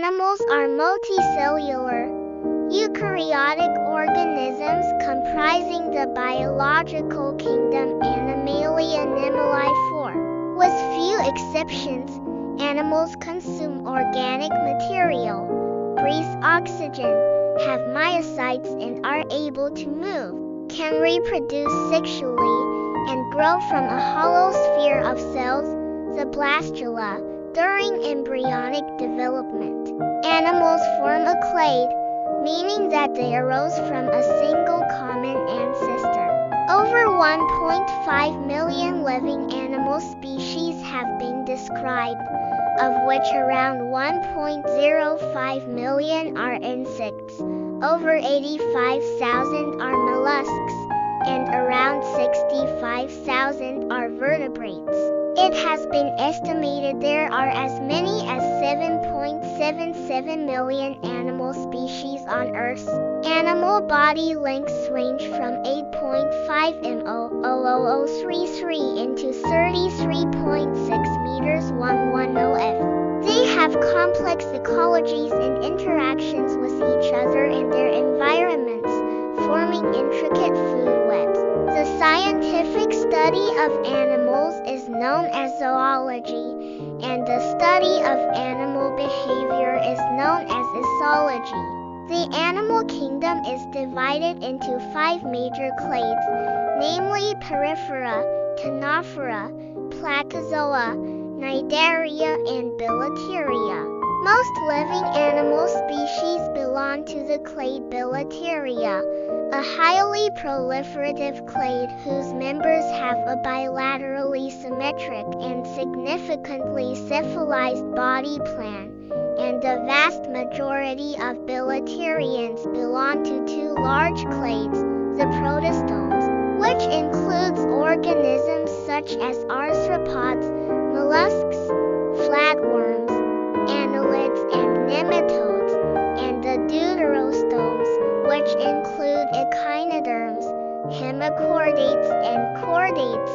Animals are multicellular, eukaryotic organisms comprising the biological kingdom Animalia Animalifer. With few exceptions, animals consume organic material, breathe oxygen, have myocytes and are able to move, can reproduce sexually, and grow from a hollow sphere of cells, the blastula, during embryonic development. Animals form a clade, meaning that they arose from a single common ancestor. Over 1.5 million living animal species have been described, of which around 1.05 million are insects, over 85,000 are mollusks, and around 65,000 are vertebrates. It has been estimated there are as many as 7.77 million animal species on Earth. Animal body lengths range from 8.5 m/0033 into 33.6 meters 110 f. They have complex ecologies and interactions with each other and their environments, forming intricate food webs. The scientific study of animals is known as zoology, and the study of animal behavior is known as ethology. The animal kingdom is divided into 5 major clades, namely Porifera, Ctenophora, Placozoa, Cnidaria, and Bilateria. Most living animal species belong to the clade Bilateria, a highly proliferative clade whose members have a bilaterally symmetric and significantly cephalized body plan, and the vast majority of bilaterians belong to 2 large clades, the protostomes, which includes organisms such as arthropods, mollusks, flatworms, annelids, and nematodes, and the deuterostomes, which include echinoderms, hemichordates, and chordates,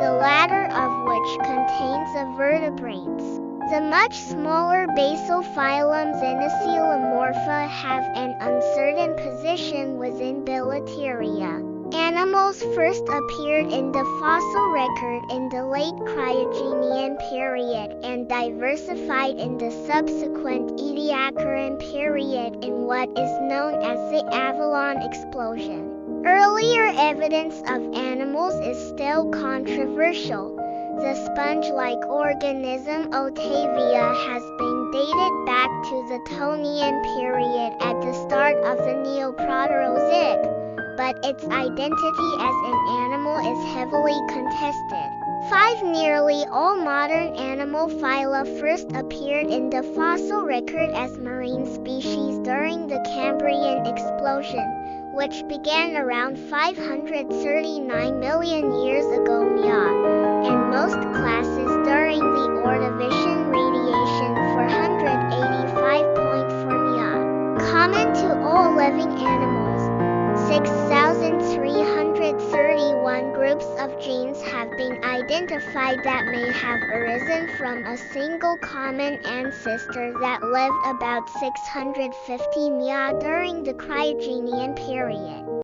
the latter of which contains the vertebrates. The much smaller basal phylum Xenocoelomorpha have an uncertain position within Bilateria. Animals first appeared in the fossil record in the late Cryogenian period and diversified in the subsequent Ediacaran period in what is known as the Avalon explosion. Earlier evidence of animals is still controversial. The sponge-like organism Otavia has been dated back to the Tonian period at the start of the Neoproterozoic, but its identity as an animal is heavily contested. 5 nearly all modern animal phyla first appeared in the fossil record as marine species during the Cambrian explosion, which began around 539 million years ago and most classes during the Ordovician radiation 485.4 Common to all living animals, 6,331 groups of genes have been identified that may have arisen from a single common ancestor that lived about 650 during the Cryogenian period.